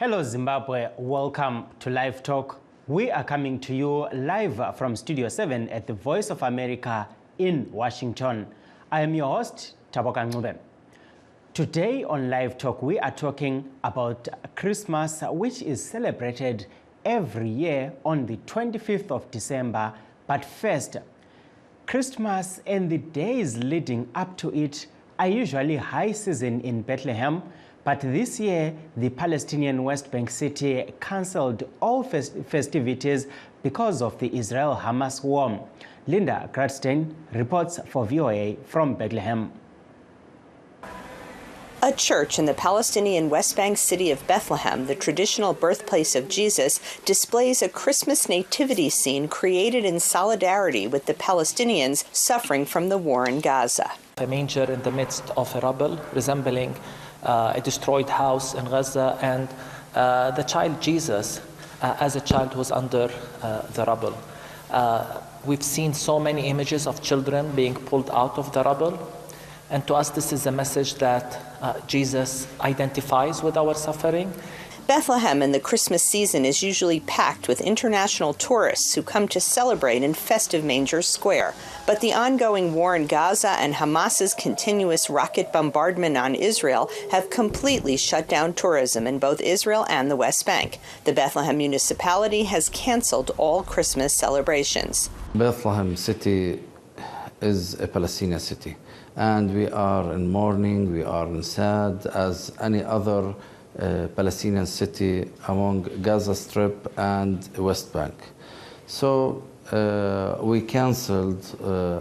Hello Zimbabwe, welcome to Live Talk. We are coming to you live from Studio 7 at the Voice of America in Washington. I am your host, Taboka Ngube. Today on Live Talk, we are talking about Christmas, which is celebrated every year on the 25th of December. But first, Christmas and the days leading up to it are usually high season in Bethlehem. But this year, the Palestinian West Bank city cancelled all festivities because of the Israel-Hamas war. Linda Gradstein reports for VOA from Bethlehem. A church in the Palestinian West Bank city of Bethlehem, the traditional birthplace of Jesus, displays a Christmas nativity scene created in solidarity with the Palestinians suffering from the war in Gaza. A manger in the midst of a rubble resembling a destroyed house in Gaza, and the child Jesus as a child who was under the rubble. We've seen so many images of children being pulled out of the rubble, and to us this is a message that Jesus identifies with our suffering. Bethlehem in the Christmas season is usually packed with international tourists who come to celebrate in festive Manger Square. But the ongoing war in Gaza and Hamas's continuous rocket bombardment on Israel have completely shut down tourism in both Israel and the West Bank. The Bethlehem municipality has canceled all Christmas celebrations. Bethlehem city is a Palestinian city, and we are in mourning, we are in sad as any other Palestinian city among Gaza Strip and West Bank. So we cancelled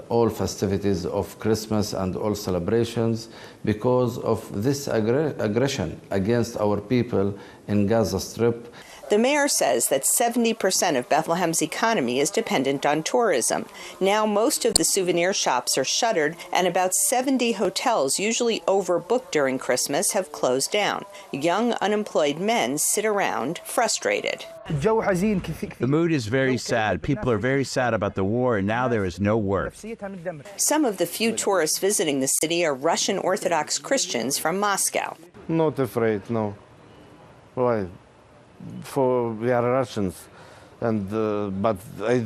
all festivities of Christmas and all celebrations because of this aggression against our people in Gaza Strip. The mayor says that 70% of Bethlehem's economy is dependent on tourism. Now most of the souvenir shops are shuttered, and about 70 hotels, usually overbooked during Christmas, have closed down. Young unemployed men sit around frustrated. The mood is very sad. People are very sad about the war, and now there is no work. Some of the few tourists visiting the city are Russian Orthodox Christians from Moscow. Not afraid, no. Why? We are Russians, and but I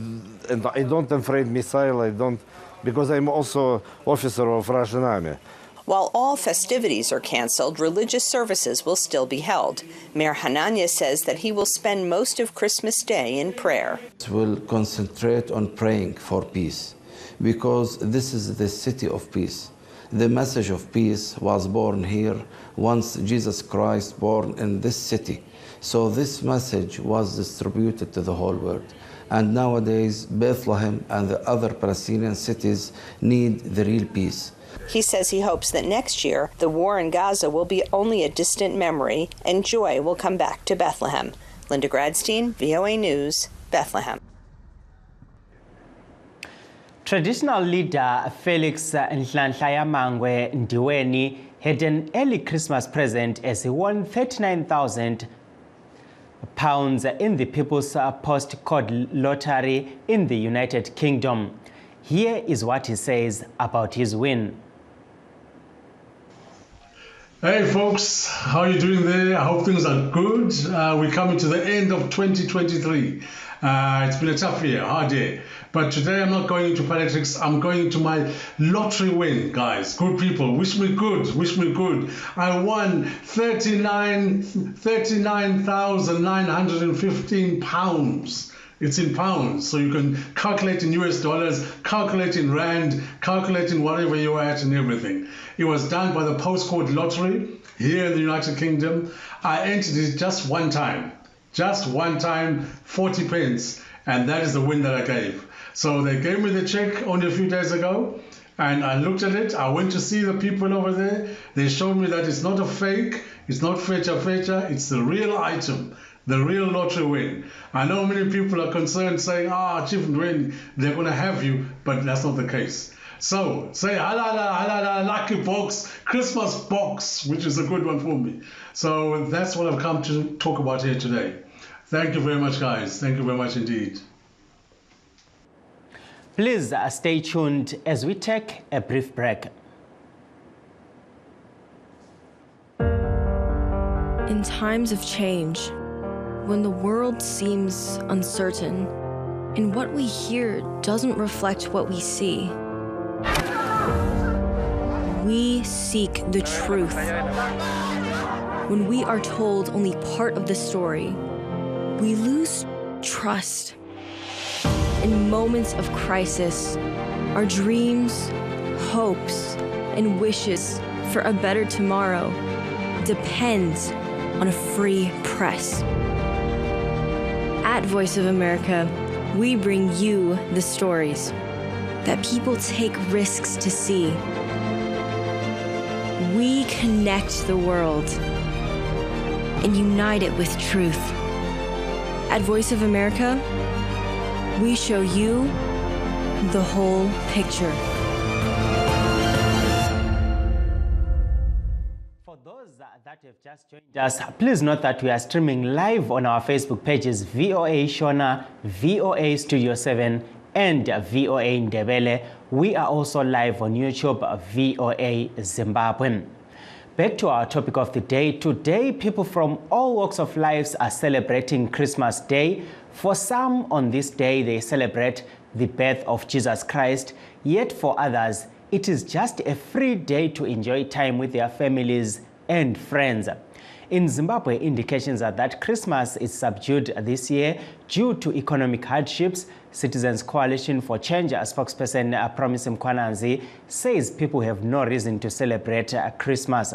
don't afraid missile. I don't, because I'm also officer of Russian army. While all festivities are canceled, religious services will still be held. Mayor Hanania says that he will spend most of Christmas Day in prayer. We'll concentrate on praying for peace, because this is the city of peace. The message of peace was born here once Jesus Christ born in this city. So this message was distributed to the whole world. And nowadays, Bethlehem and the other Palestinian cities need the real peace. He says he hopes that next year, the war in Gaza will be only a distant memory and joy will come back to Bethlehem. Linda Gradstein, VOA News, Bethlehem. Traditional leader Felix Nhlanhla Ndiweni had an early Christmas present as he won £39,000 in the People's Postcode Lottery in the United Kingdom. Here is what he says about his win. Hey folks, how are you doing there? I hope things are good. We're coming to the end of 2023. It's been a tough year, hard year. But today I'm not going into politics, I'm going into my lottery win, guys. Good people, wish me good, wish me good. I won £39,915. It's in pounds, so you can calculate in US dollars, calculate in rand, calculate in whatever you're at and everything. It was done by the postcode lottery here in the United Kingdom. I entered it just one time, 40 pence, and that is the win that I gave. So they gave me the check only a few days ago, and I looked at it. I went to see the people over there. They showed me that it's not a fake, it's not fecha, it's the real item. The real lottery win. I know many people are concerned saying, Chief Ndweni, they're going to have you, but that's not the case. So say, halala, lucky box, Christmas box, which is a good one for me. So that's what I've come to talk about here today. Thank you very much, guys. Thank you very much indeed. Please stay tuned as we take a brief break. In times of change, when the world seems uncertain, and what we hear doesn't reflect what we see, we seek the truth. When we are told only part of the story, we lose trust. In moments of crisis, our dreams, hopes, and wishes for a better tomorrow depends on a free press. At Voice of America, we bring you the stories that people take risks to see. We connect the world and unite it with truth. At Voice of America, we show you the whole picture. For those that have just joined us, please note that we are streaming live on our Facebook pages VOA Shona, VOA Studio 7, and VOA Ndebele. We are also live on YouTube, VOA Zimbabwean. Back to our topic of the day. Today, people from all walks of life are celebrating Christmas Day. For some, on this day, they celebrate the birth of Jesus Christ. Yet for others, it is just a free day to enjoy time with their families and friends. In Zimbabwe, indications are that Christmas is subdued this year due to economic hardships. Citizens Coalition for Change spokesperson Promise Mkwananzi says people have no reason to celebrate Christmas.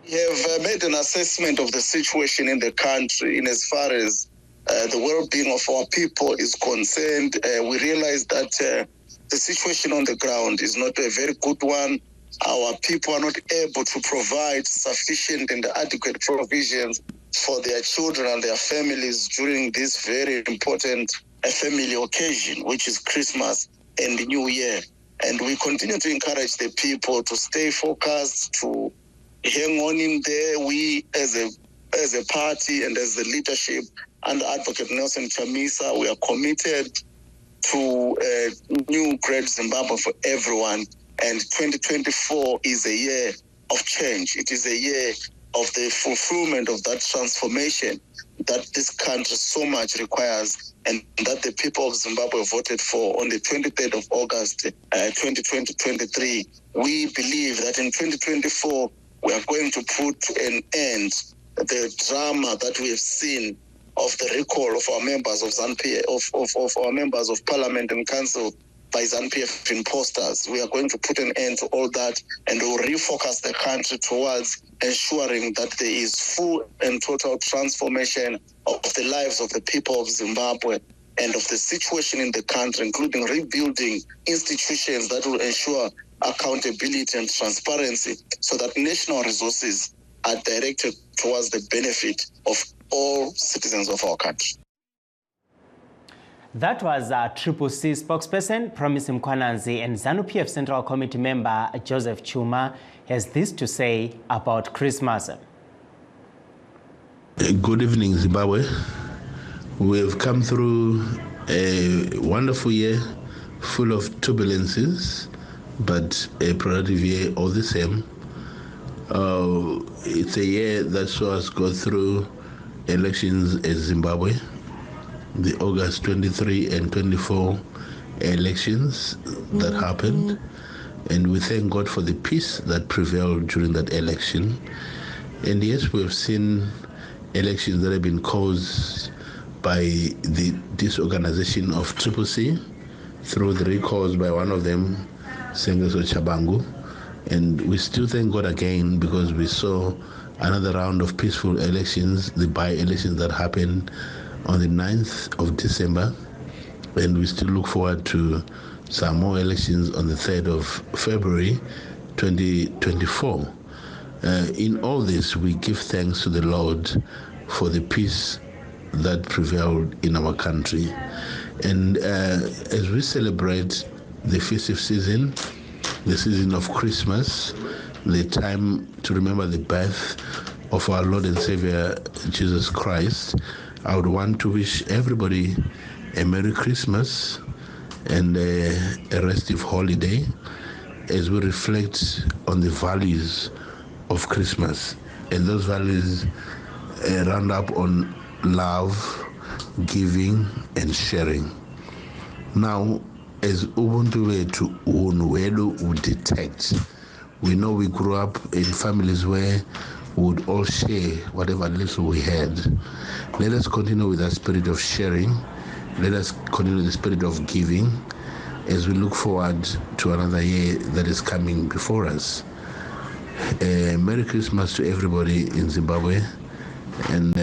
We have made an assessment of the situation in the country in as far as the well-being of our people is concerned. We realize that the situation on the ground is not a very good one. Our people are not able to provide sufficient and adequate provisions for their children and their families during this very important family occasion, which is Christmas and the New Year. And we continue to encourage the people to stay focused, to hang on in there. We as a party and as the leadership under Advocate Nelson Chamisa, we are committed to a new great Zimbabwe for everyone. And 2024 is a year of change. It is a year of the fulfillment of that transformation that this country so much requires, and that the people of Zimbabwe voted for on the 23rd of August, 2023. We believe that in 2024, we are going to put an end to the drama that we have seen of the recall of our members of ZANU-PF, of our members of Parliament and Council by ZANU-PF imposters. We are going to put an end to all that, and we will refocus the country towards ensuring that there is full and total transformation of the lives of the people of Zimbabwe and of the situation in the country, including rebuilding institutions that will ensure accountability and transparency so that national resources are directed towards the benefit of all citizens of our country. That was Triple C spokesperson Promise Mkwananzi, and ZANU-PF Central Committee member Joseph Chuma has this to say about Christmas. Good evening, Zimbabwe. We have come through a wonderful year full of turbulences, but a productive year all the same. It's a year that saw us go through elections in Zimbabwe, the August 23 and 24 elections that happened, and we thank God for the peace that prevailed during that election. And yes, we have seen elections that have been caused by the disorganization of Triple C through the recalls by one of them, Sengezo Chabangu. And we still thank God again because we saw another round of peaceful elections, the by-elections that happened on the 9th of December, and we still look forward to some more elections on the 3rd of February 2024. In all this, we give thanks to the Lord for the peace that prevailed in our country. And as we celebrate the festive season, the season of Christmas, the time to remember the birth of our Lord and Savior Jesus Christ, I would want to wish everybody a Merry Christmas and a restive holiday as we reflect on the values of Christmas and those values round up on love, giving, and sharing. Now, as Ubuntu wetu unwedu would detect, we know we grew up in families where we would all share whatever little we had. Let us continue with that spirit of sharing. Let us continue with the spirit of giving as we look forward to another year that is coming before us. Merry Christmas to everybody in Zimbabwe. And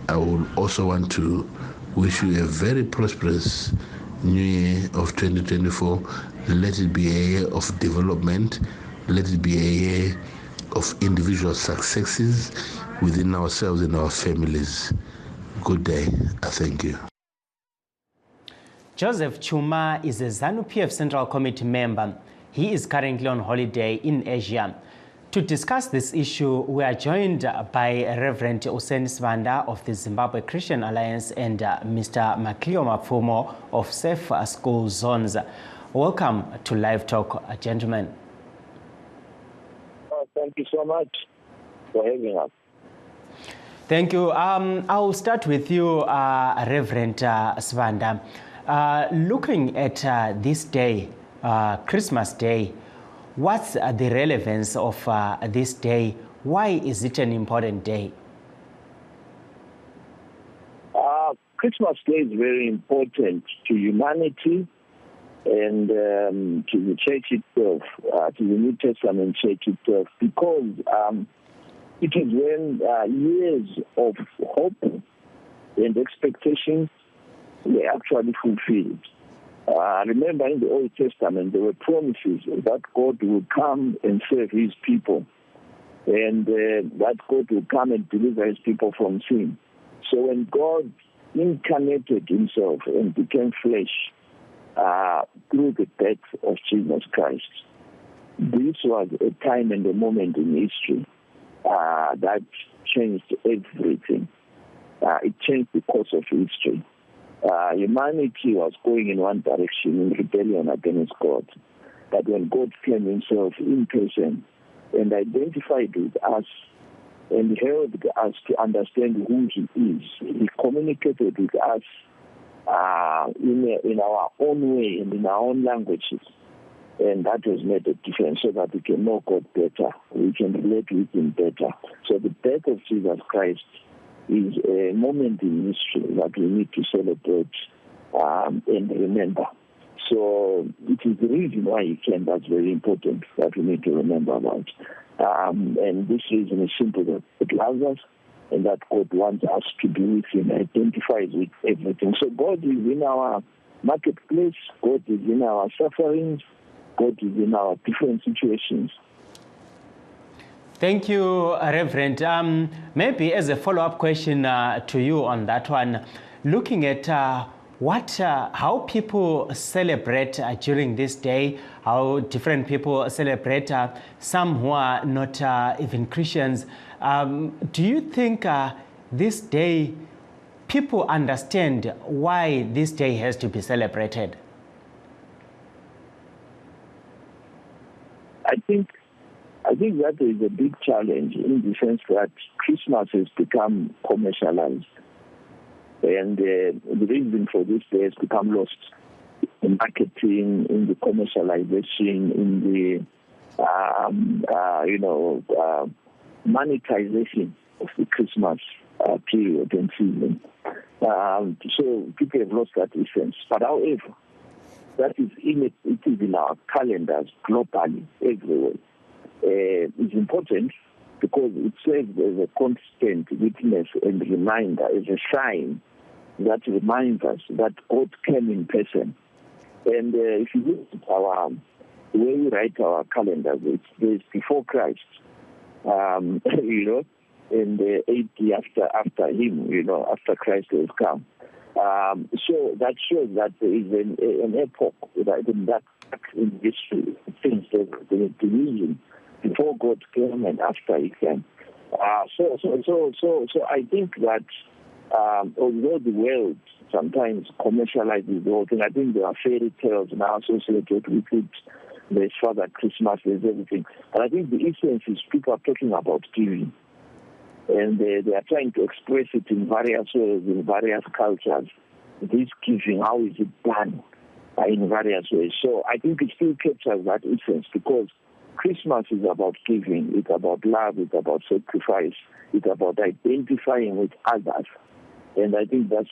I would also want to wish you a very prosperous New Year of 2024. Let it be a year of development. Let it be a year of individual successes within ourselves and our families. Good day. I thank you. Joseph Chuma is a ZANU-PF Central Committee member. He is currently on holiday in Asia. To discuss this issue, we are joined by Reverend Usen Svanda of the Zimbabwe Christian Alliance and Mr. Maklio Mapfumo of Safe School Zones. Welcome to Live Talk, gentlemen. Thank you so much for having us. Thank you. I'll start with you, Reverend Svanda. Looking at this day, Christmas Day, what's the relevance of this day? Why is it an important day? Christmas Day is very important to humanity and to the church itself, to the New Testament church itself, because it is when years of hope and expectations were actually fulfilled. Remember, in the Old Testament, there were promises that God would come and save his people, and that God would come and deliver his people from sin. So when God incarnated himself and became flesh through the death of Jesus Christ, this was a time and a moment in history that changed everything. It changed the course of history. Humanity was going in one direction in rebellion against God. But when God came himself in person and identified with us and helped us to understand who he is, he communicated with us in our own way and in our own languages. And that has made a difference so that we can know God better, we can relate with him better. So the death of Jesus Christ is a moment in history that we need to celebrate and remember. So it is the reason why he came that's very important that we need to remember about. And this reason is simple, that it loves us and that God wants us to be with him, identifies with everything. So God is in our marketplace, God is in our sufferings, God is in our different situations. Thank you, Reverend. Maybe as a follow-up question to you on that one, looking at how people celebrate during this day, how different people celebrate, some who are not even Christians. Do you think this day, people understand why this day has to be celebrated? I think that is a big challenge in the sense that Christmas has become commercialized. And the reason for this day has become lost in marketing, in the commercialization, in the, monetization of the Christmas period and season. So people have lost that essence. But however, that is it is in our calendars globally, everywhere. Is important because it serves as a constant witness and reminder, as a sign that reminds us that God came in person. And if you look at the way we write our calendars, it's before Christ, and 80 after him, after Christ has come. So that shows that there is an epoch that in history, things that the division before God came and after he came. So I think that although the world sometimes commercializes the whole thing, I think there are fairy tales now associated with it. There's Father Christmas, there's everything. But I think the essence is people are talking about giving. and they are trying to express it in various ways, in various cultures. This giving, how is it done in various ways? So I think it still captures that essence, because Christmas is about giving, it's about love, it's about sacrifice, it's about identifying with others. And I think that's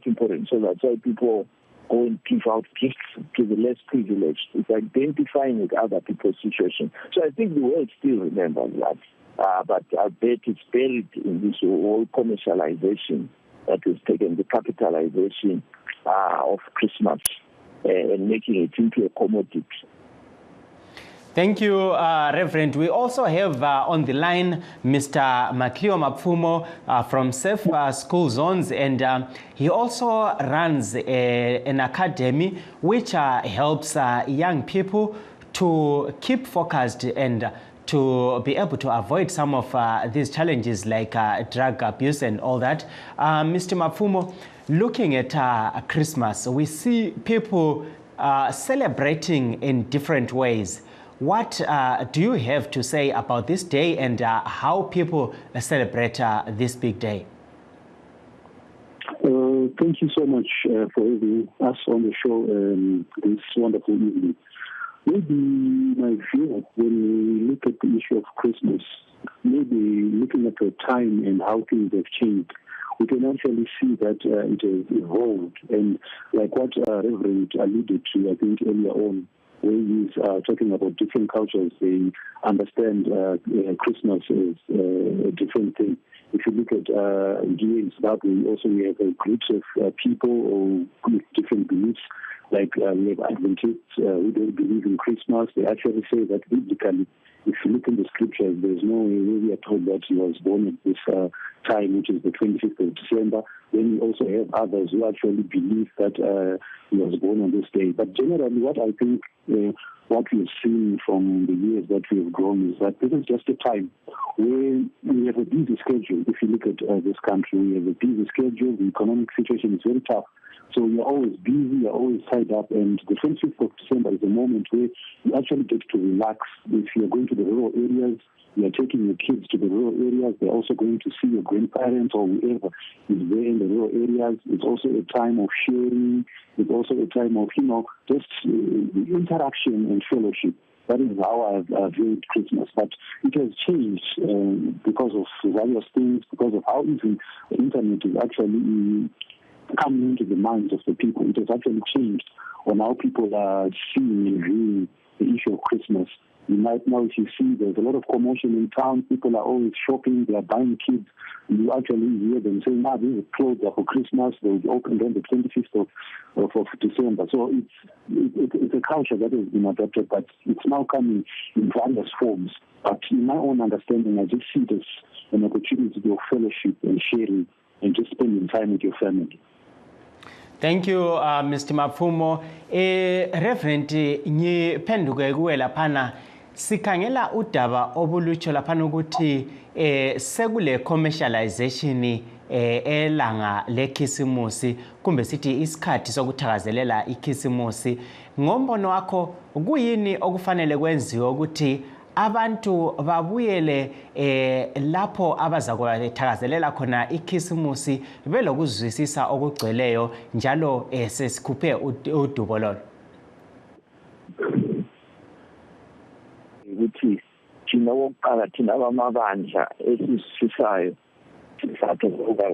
important. So that's why people go and give out gifts to the less privileged. It's identifying with other people's situation. So I think the world still remembers that. But I bet it's buried in this whole commercialization that has taken the capitalization of Christmas and making it into a commodity. Thank you, Reverend. We also have on the line Mr. Maklio Mapfumo from Safe School Zones, and he also runs an academy which helps young people to keep focused and to be able to avoid some of these challenges like drug abuse and all that. Mr. Mapfumo, looking at Christmas, we see people celebrating in different ways. What do you have to say about this day and how people celebrate this big day? Thank you so much for having us on the show this wonderful evening. Maybe my view when we look at the issue of Christmas, maybe looking at the time and how things have changed, we can actually see that it has evolved. And like what Reverend alluded to, I think earlier on, when he's talking about different cultures, they understand Christmas is a different thing. If you look at here in Zimbabwe, also we have groups of people with different beliefs. Like we have Adventists who don't believe in Christmas. They actually say that biblically, if you look in the scriptures, there's no way we are told that he was born at this time, which is the 25th of December. Then we also have others who actually believe that he was born on this day. But generally, what I think, what we've seen from the years that we have grown is that this is just a time where we have a busy schedule. If you look at this country, we have a busy schedule. The economic situation is very tough. So you're always busy, you're always tied up, and the 25th of December is a moment where you actually get to relax. If you're going to the rural areas, you're taking your kids to the rural areas. They're also going to see your grandparents or whoever is there in the rural areas. It's also a time of sharing. It's also a time of, just interaction and fellowship. That is how I've viewed Christmas. But it has changed because of various things, because of how easy the internet is actually coming into the minds of the people. It has actually changed on how people are seeing and viewing the issue of Christmas. Right now, if you see, there's a lot of commotion in town. People are always shopping. They are buying kids. You actually hear them saying, these clothes are for Christmas. They will be opened on the 25th of December. So it's a culture that has been adopted, but it's now coming in various forms. But in my own understanding, I just see this an opportunity of fellowship and sharing and just spending time with your family. Thank you, Mr. Mapfumo. Reverend, ngiphenduke kuwe laphana sikhangela udaba obulutsho laphana ukuthi sekule commercialization elanga lekhisimusi kumbe sithi isikhathi sokuthakazelela ikhisimusi. Ngombono wakho kuyini okufanele kwenziwe ukuthi abantu babuyele lapho abazakuthakazelela khona ikhisimusi belokuzwisisa okugcweleyo njalo sesikhuphe udubo lolo? Ukuthi thina wokuqala thina abamabandla esisisayo sizathu ukuba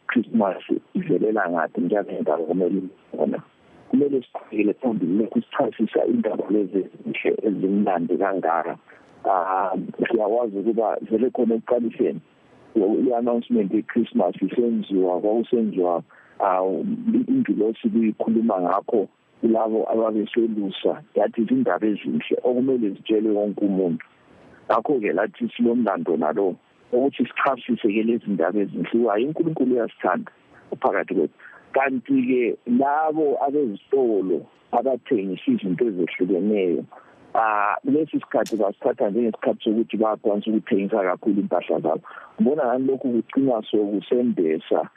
Christmas ivelela ngathi njalo indaba kumele khona. Kumele siqhubekele phambili ukusichasisa indaba lezi ezimnandi kangaka. Siyawazi ukuba vele khona ekuqaliseni i-announcement ye-Christmas kwakusenziwa ingilosi kuyikhuluma ngakho kulabo ababeselusa yathi izindaba ezinhle okumele zitshelwe wonke umuntu. Ngakho-ke lathi silomlando nalo ukuthi sichasise-ke lezi ndaba ezinhle. Hayi, uNkulunkulu uyasithanda phakathi kwethu. Kanti-ke labo abezitolo abathengisa izinto ezehlukeneyo lesi sikhathi basithatha njengesikhathi sokuthi bayakwanisa ukuthengisa kakhulu impahla zabo. Ngibona ngani lokhu kugcina sokusembesa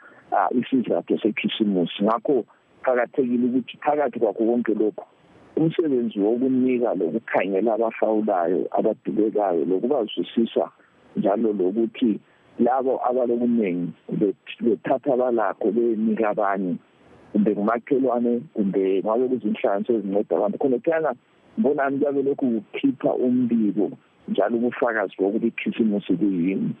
isizathu sekhisimusi. Ngakho kuqakathekile ukuthi phakathi kwakho konke lokhu umsebenzi wokunika lokukhangela abahawulayo abadubekayo lokubazwisisa njalo lokuthi labo abalokuningi bethatha abalakho benika abanye kumbe ngumakhelwane kumbe ngabe kuzinhlanganiso ezinceda abantu khona phela mbonani babe lokhu kukhipha umbiko njalo ubufakazi bokuthi ikhisimusi kuyini.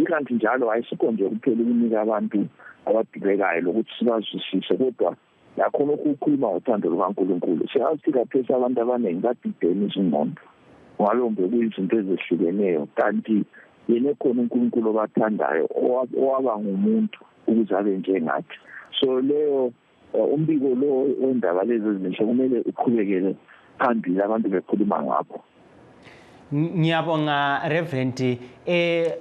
Ikanti njalo ayisikho nje kuphela ukunika abantu abadibekayo lokuthi sibazwisise, kodwa yakhona ukukhuluma ngothando lukaNkulunkulu. Siyazi kaphela abantu abaningi badidene izingqondo ngalombe kuyizinto ezehlukeneyo, kanti yena khona uNkulunkulu obathandayo owaba ngumuntu ukuze abe njengathi. So leyo umbiko lo wendaba lezi ezinhle kumele uqhubekele phambili abantu bekhuluma ngakho. Ngiyabonga Reverend.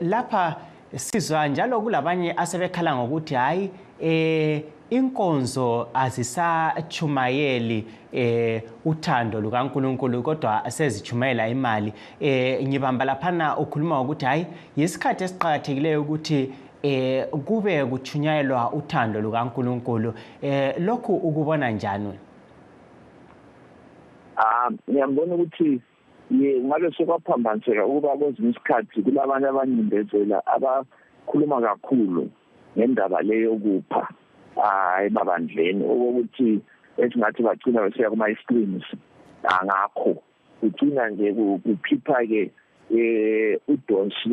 Lapha sizwa njalo kulabanye asebekhala ngokuthi hayi inkonzo azisachumayeli uthando lukaNkulunkulu kodwa sezichumayela imali. Ngibamba laphana ukhuluma ukuthi hayi yisikhathi esiqhakathekileyo ukuthi kube kuchunyayelwa uthando lukaNkulunkulu. Lokhu ukubona njani? Ngiyambona ukuthi ngabe sokwaphambaniseka ukuba kwezinye isikhathi kulabanye abanyindezela abakhuluma kakhulu ngendaba leyo kupha emabandleni okokuthi esingathi bagcina besiya kuma-screens ngakho kugcina nje kukhipha-ke udonsi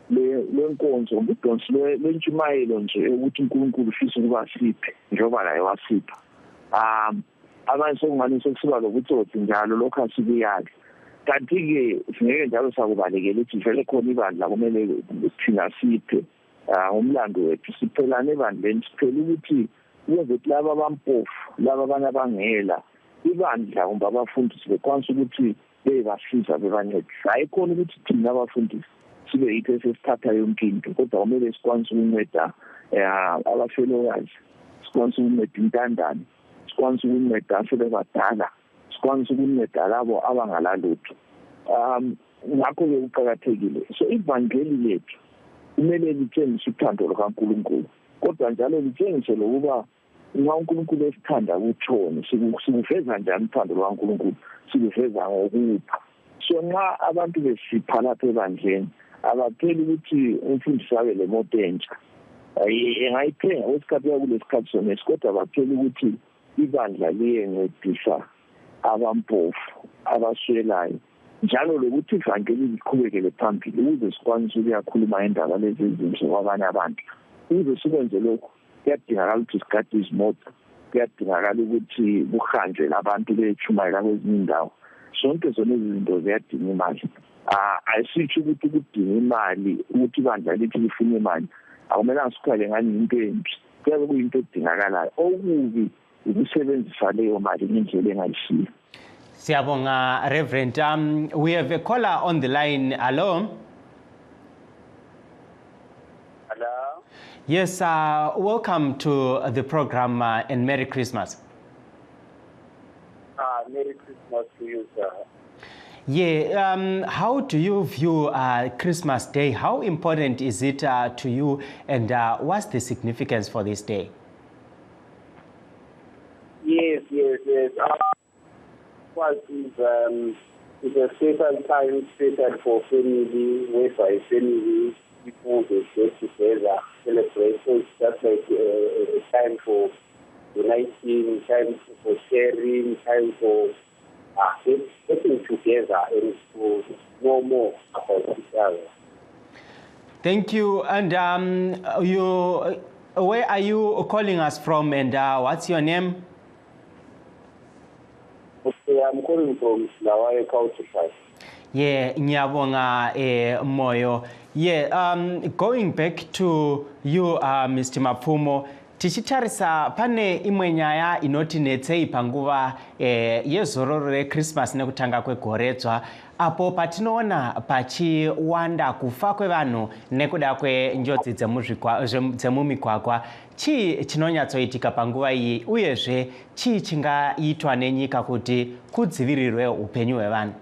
lwenkonzo, udonsi lwentshumayelo nje ukuthi uNkulunkulu ufisa ukuba siphe njengoba laye wasipha. Abanye sokungani sokusiba lokutsotsi njalo lokhu asikuyali. Kanti-ke singeke njalo sakubalekela ukuthi vele khona ibandla kumele thina siphe umlando wethu siphelane ebandleni, siphele ukuthi ukwenze ukuthi laba abampofu laba abanye abangela ibandla kumbe abafundisi bekwanisa ukuthi bebasiza bebancedisa. Hayi khona ukuthi thina abafundisi sibe yitho esesithatha yonke into, kodwa kumele sikwanise ukunceda abafelokazi, sikwanise ukunceda intandane, sikwanise ukunceda asebebadala, sikwanise ukunceda labo abangalalutho. Ngakho-ke kuqakathekile. So ivangeli lethu kumele litshengise uthando lukaNkulunkulu, kodwa njalo litshengise lokuba nxa uNkulunkulu esithanda kutshoni, sikuveza njani uthando lukaNkulunkulu, sikuveza ngokupha. So nxa abantu besipha lapha ebandleni abapheli ukuthi umfundisi abe lemoto entsha engayithenga kwesikhathi kulesikhathi sonesi, kodwa bapheli ukuthi ibandla liyencedisa abampofu abaswelayo njalo lokuthi ivangeli liqhubekele phambili ukuze sikwanise ukuyakhuluma indaba lezi ezinhle kwabanye abantu. Ukuze sikwenze lokhu kuyadingakala ukuthi sigade izimoto, kuyadingakala ukuthi kuhanjwe labantu bechumayela kwezinye indawo. Zonke zona lezi zinto ziyadinga imali. Ayisitsho ukuthi kudinga imali ukuthi ibandla lithi lifuna imali akumelanga sikhale ngani into embi, kuyabe kuyinto edingakalayo. Okubi ukusebenzisa leyo mali ngendlela engayisiyo. Siyabonga Reverend. We have a caller on the line. Hello. Hello. Yes, welcome to the program and Merry Christmas. Merry Christmas to you, sir. Yeah, how do you view Christmas Day? How important is it to you, and what's the significance for this day? Yes. It's a special time, special for family, whereby family, people, they get together, celebrate. So it's just like a time for uniting, time for sharing, time for getting together and to know more about each other. Thank you. And where are you calling us from, and what's your name? Okay, I'm calling from Zimbabwe, Culture. Yeah, ngiyabonga Moyo. Yeah, going back to you, Mr. Mapfumo. Tichitarisa pane imwe nyaya inotinetsei panguva yezororo reChristmas nekutanga kwegoredzwa, apo patinoona pachiwanda kufa kwevanhu nekuda kwenjodzi dzemumigwagwa. Chii chinonyatsoitika panguva iyi, uyezve chii chingaitwa nenyika kuti kudzivirirwe upenyu hwevanhu?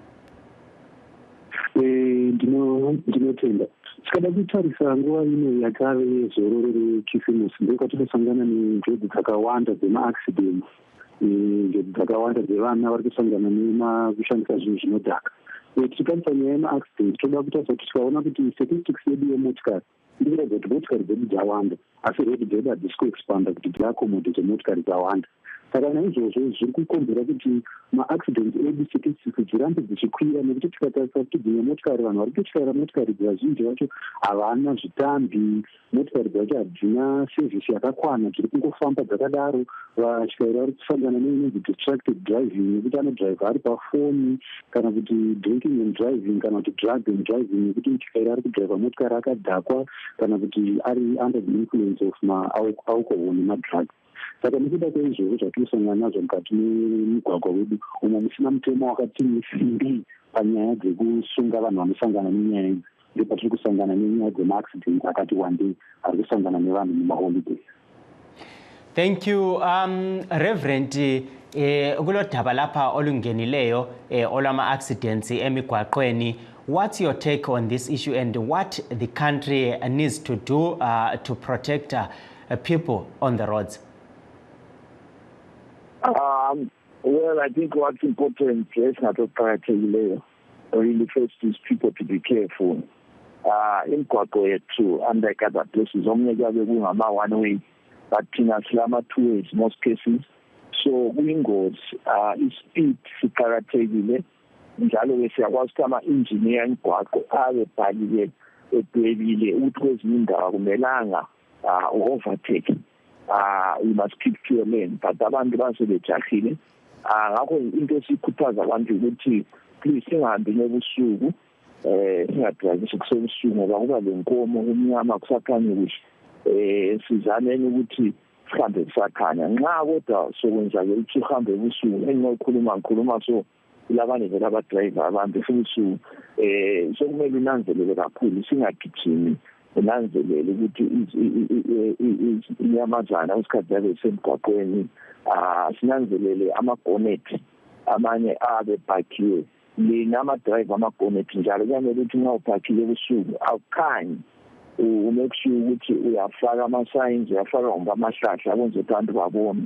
Ndinotenda tikada kutarisa nguva ino yakare yezororo reKrisimusi ndokwatinosangana nenjodzi dzakawanda dzemaaccident, njodzi dzakawanda dzevana vari kusangana nekushandisa zvinhu zvinodhaka. tikanyanya yemaaccident toda kutarisa kuti tikaona kuti statistics yedu yemotikari inoratidza kuti motikari dzedu dzawanda asi redi dzedu hadzisi kuexpanda kuti dziakomodete motikari dzawanda. Saka naizvozvo zviri kukonzera kuti maaccident edu statistics dzirambe dzichikwira, nekuti tikatarisa kuti dzimwe motikari vanhu vari kutyaira motikari vazhinji vacho havana zvitambi, motikari dzacho hadzina sevhisi yakakwana, dziri kungofamba dzakadaro. Vatyairi vari kusangana neinonzi distracted driving, nekuti anodhraivha ari pafoni, kana kuti drinking and driving, kana kuti drug and driving, nekuti mutyairi ari kudhraivha motikari akadhakwa, kana kuti ari under the influence of alcohol nemadrugs. Saka nekuda kweizvozvo zvatinosangana nazvo mukati memigwagwa wedu umwe musina mutemo wakati simbi panyaya dzekusunga vanhu vanosangana nenyaya idzi, ndipo tiri kusangana nenyaya dzemaaccident akati wandei ari kusangana nevanhu mumaholidays. Thank you, Reverend. Kulo daba lapha olungenileyo olwama-accidents emigwaqweni. What's your take on this issue and what the country needs to do to protect people on the roads? Well, I think what's important is not to really first is people to be careful. In Kwakwe too, unlike other places, one way, but in Aslama 2 ways, most cases. So wingows is speed security. Njalo wese akwasitama engineer in Kwakwe abebhalile ebhekile ukuthi kwezinye indawo akumelanga overtake. You must keep to your lane, but abantu basebejahile. Ngakho into esikhuthaza abantu ukuthi please singahambi ebusuku, singadrive ebusuku ngoba kuba lenkomo umnyama kusakhanya kuhle. Sizameni ukuthi sihambe kusakhanya. Nxa kodwa sokwenzake ukuthi uhambe ebusuku, engikhuluma so labanye vele abadriver abantu ebusuku, sokumele unanzelele kakhulu, singagijimi. Unanzelele ukuthi inyamazana usikhathi yabe semgwaqweni, sinanzelele amabhonethi amanye abe bhakiwe, nama-driver amabhonethi njalo kuyamele ukuthi nxa ubhakile ebusuku awukhanyi, umake sure ukuthi uyafaka ama-signs, uyafaka umba amahlahla kwenze ukuthi abantu babone.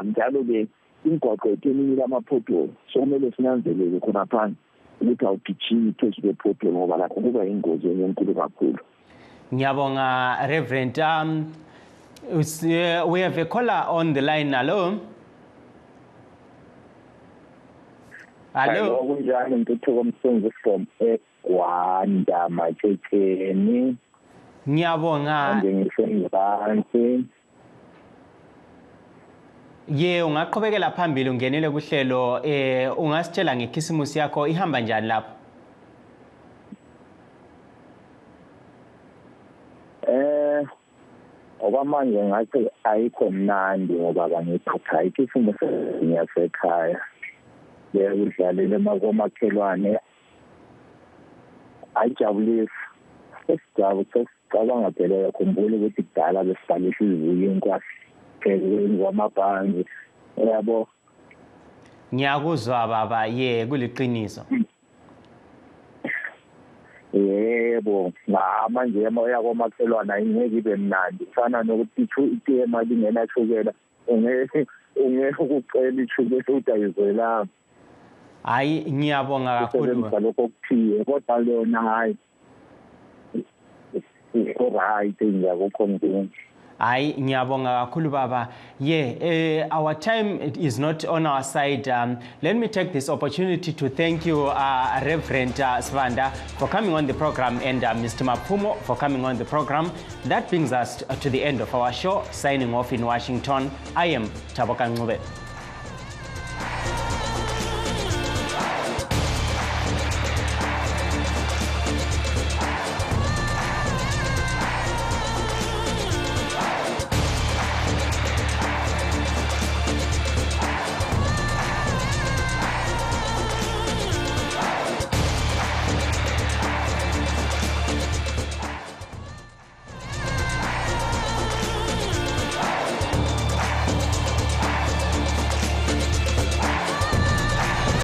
Njalo-ke imigwaqo yethu eminye lama-pothole, so kumele sinanzelele khonaphana ukuthi awugijimi phezu kwe-pothole ngoba lakho kuba yingozi enkulu kakhulu. Ngiyabonga, Reverend. We have a caller on the line. Hello? Hello? Kunjani Ntuthuko Msungisi from eGwanda Matshekeni. Ngiyabonga. Ngisemzansi. Ungaqhubekela phambili ungenele kuhlelo, ungasitshela ngekhisimusi yakho ihamba njani lapho? Okwamanje ngathi ayikho mnandi ngoba bangiphutha ikhisimusi ngiyasekhaya. Ngiyakudlalela makomakhelwane. Ayijabulisi. Sesicabanga phela yakhumbula ukuthi kudala besibhalisa izibuye inkwasi phezu kwamabhangi. Yabo. Ngiyakuzwa baba, kuliqiniso. Yebo, manje emoya komakhelwana ingeke ibe mnandi. Fana nokuthi itiye mali ngenashukela, ungeke ukucela ichukela udayizela. Hayi, ngiyabonga kakhulu. Lokho okuthiye kodwa lona hayi. Right ngiyakukho mntwana. Hayi, ngiyabonga kakhulu baba. Our time is not on our side. Let me take this opportunity to thank you, Reverend Svanda, for coming on the program, and Mr. Mapumo for coming on the program. That brings us to the end of our show. Signing off in Washington, I am Taboka Ngube.